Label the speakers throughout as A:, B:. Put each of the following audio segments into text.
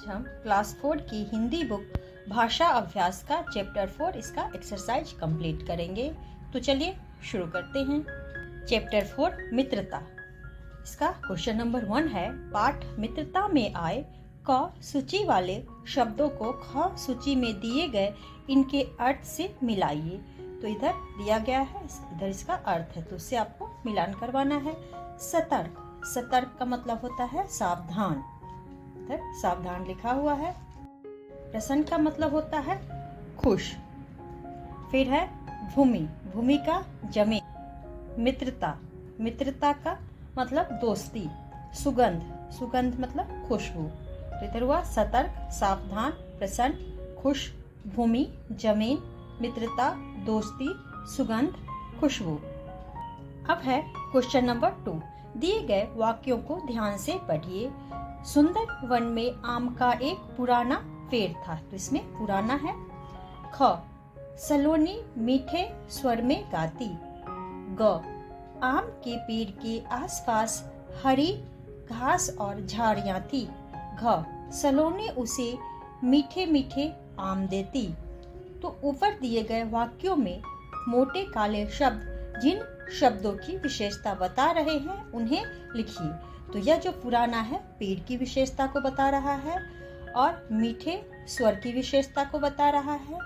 A: हम क्लास 4 की हिंदी बुक भाषा अभ्यास का चैप्टर 4 इसका एक्सरसाइज कंप्लीट करेंगे। तो चलिए शुरू करते हैं। चैप्टर 4 मित्रता। इसका क्वेश्चन नंबर 1 है, पाठ मित्रता में आए क सूची वाले शब्दों को ख सूची में दिए गए इनके अर्थ से मिलाइए। तो इधर दिया गया है, इधर इसका अर्थ है, तो उससे आपको मिलान करवाना है। सतर्क, सतर्क का मतलब होता है सावधान, इधर सावधान लिखा हुआ है। प्रसन्न का मतलब होता है खुश। फिर है भूमि, भूमि का जमीन। मित्रता, मित्रता का मतलब दोस्ती। सुगंध, सुगंध मतलब खुशबू। तो इधर हुआ सतर्क, सावधान, प्रसन्न, खुश, भूमि, जमीन, मित्रता, दोस्ती, सुगंध, खुशबू। अब है क्वेश्चन नंबर 2। दिए गए वाक्यों को ध्यान से पढ़िए। सुंदर वन में आम का एक पुराना पेड़ था। तो इसमें पुराना है। ख, सलोनी मीठे स्वर में गाती। ग, आम के पेड़ के आसपास हरी घास और झाड़ियां थी। घ, सलोनी उसे मीठे मीठे आम देती। तो ऊपर दिए गए वाक्यों में मोटे काले शब्द जिन शब्दों की विशेषता बता रहे हैं उन्हें लिखिए। तो यह जो पुराना है पेड़ की विशेषता को बता रहा है और मीठे स्वर की विशेषता को बता रहा है।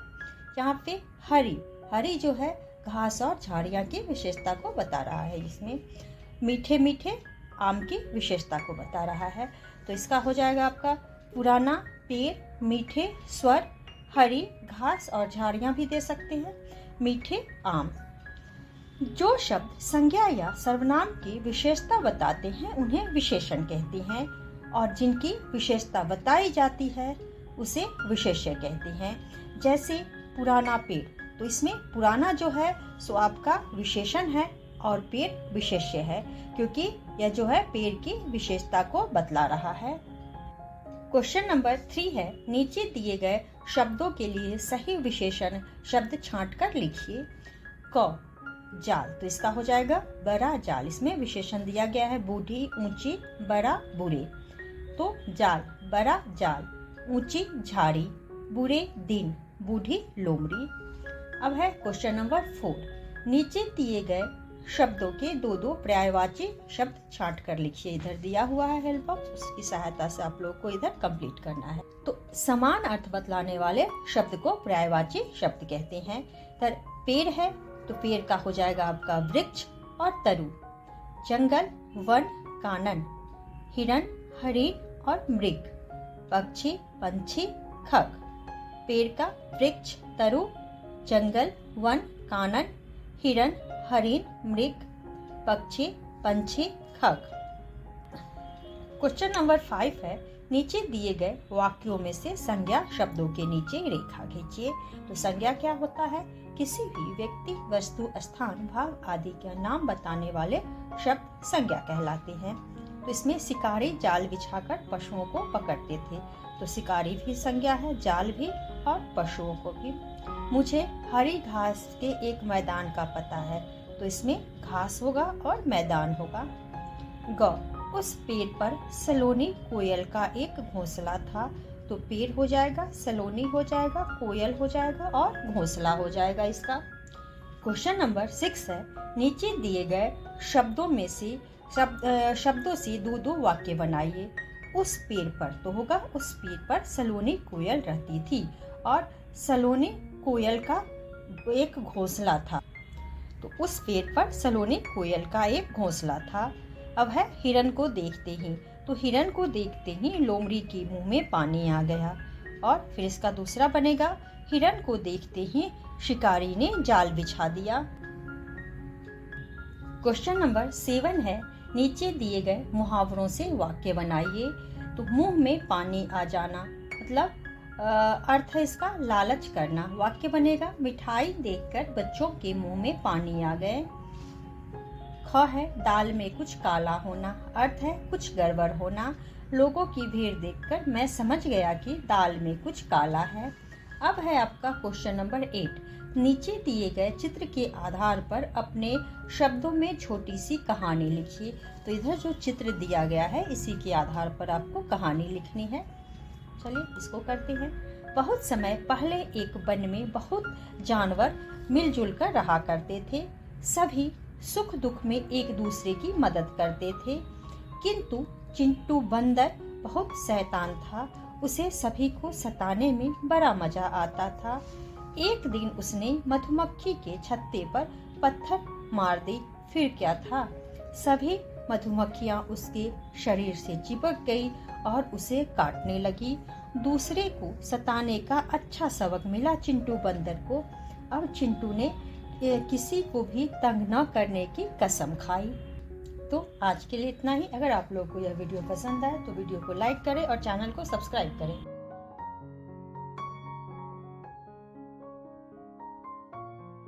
A: यहाँ पे हरी, हरी जो है घास और झाड़ियाँ की विशेषता को बता रहा है। इसमें मीठे मीठे आम की विशेषता को बता रहा है। तो इसका हो जाएगा आपका पुराना पेड़, मीठे स्वर, हरी घास और झाड़ियाँ भी दे सकते हैं, मीठे आम। जो शब्द संज्ञा या सर्वनाम की विशेषता बताते हैं उन्हें विशेषण कहते हैं और जिनकी विशेषता बताई जाती है उसे विशेष्य कहते हैं। जैसे पुराना पेड़, तो इसमें पुराना जो है सो आपका विशेषण है और पेड़ विशेष्य है, क्योंकि यह जो है पेड़ की विशेषता को बतला रहा है। क्वेश्चन नंबर 3 है, नीचे दिए गए शब्दों के लिए सही विशेषण शब्द छांट कर लिखिए। क, जाल, तो इसका हो जाएगा बड़ा जाल। इसमें विशेषण दिया गया है बूढ़ी, ऊंची, बड़ा, बुरे। तो जाल, बड़ा जाल, ऊंची झाड़ी, बुरे दिन, बूढ़ी लोमड़ी। अब है क्वेश्चन नंबर 4। नीचे दिए गए शब्दों के दो दो पर्यायवाची शब्द छांट कर लिखिए। इधर दिया हुआ है हेल्प बॉक्स, उसकी सहायता से आप लोग को इधर कंप्लीट करना है। तो समान अर्थ बतलाने वाले शब्द को पर्यायवाची शब्द कहते हैं। इधर पेड़ है तो पेड़ का हो जाएगा आपका वृक्ष और तरु। जंगल, वन, कानन, हिरण, हरिण और मृग, पक्षी, पंछी, खग। पेड़ का वृक्ष, तरु, जंगल, वन, कानन, हिरण, हरिण, मृग, पक्षी, पंछी, खग। क्वेश्चन नंबर 5 है, नीचे दिए गए वाक्यों में से संज्ञा शब्दों के नीचे रेखा खींचिए। तो संज्ञा क्या होता है? किसी भी व्यक्ति, वस्तु, स्थान, भाव आदि का नाम बताने वाले शब्द संज्ञा कहलाते हैं। तो इसमें शिकारी जाल बिछाकर पशुओं को पकड़ते थे, तो शिकारी भी संज्ञा है, जाल भी और पशुओं को भी। मुझे हरी घास के एक मैदान का पता है, तो इसमें घास होगा और मैदान होगा। ग, उस पेड़ पर सलोनी कोयल का एक घोंसला था। तो पेड़ हो जाएगा, सलोनी हो जाएगा, कोयल हो जाएगा और घोंसला हो जाएगा इसका। क्वेश्चन नंबर 6 है, नीचे दिए गए शब्दों में से शब्दों से दो दो वाक्य बनाइए। उस पेड़ पर, तो होगा उस पेड़ पर सलोनी कोयल रहती थी और सलोनी कोयल का एक घोंसला था। तो उस पेड़ पर सलोनी कोयल का एक घोंसला था। अब है हिरन को देखते ही, तो हिरन को देखते ही लोमड़ी के मुंह में पानी आ गया। और फिर इसका दूसरा बनेगा, हिरन को देखते ही शिकारी ने जाल बिछा दिया। क्वेश्चन नंबर 7 है, नीचे दिए गए मुहावरों से वाक्य बनाइए। तो मुंह में पानी आ जाना मतलब अर्थ है इसका लालच करना। वाक्य बनेगा, मिठाई देखकर बच्चों के मुंह में पानी आ गए। ख है, दाल में कुछ काला होना, अर्थ है कुछ गड़बड़ होना। लोगों की भीड़ देखकर मैं समझ गया कि दाल में कुछ काला है। अब है आपका क्वेश्चन नंबर 8, नीचे दिए गए चित्र के आधार पर अपने शब्दों में छोटी सी कहानी लिखिए। तो इधर जो चित्र दिया गया है इसी के आधार पर आपको कहानी लिखनी है। चलिए इसको करते हैं। बहुत समय पहले एक वन में बहुत जानवर मिलजुल कर रहा करते थे। सभी सुख दुख में एक दूसरे की मदद करते थे, किंतु चिंटू बंदर बहुत शैतान था। उसे सभी को सताने में बड़ा मजा आता था। एक दिन उसने मधुमक्खी के छत्ते पर पत्थर मार दी। फिर क्या था, सभी मधुमक्खियां उसके शरीर से चिपक गई और उसे काटने लगी। दूसरे को सताने का अच्छा सबक मिला चिंटू बंदर को। अब चिंटू ने किसी को भी तंग न करने की कसम खाई। तो आज के लिए इतना ही। अगर आप लोग को यह वीडियो पसंद आए तो वीडियो को लाइक करें और चैनल को सब्सक्राइब करें।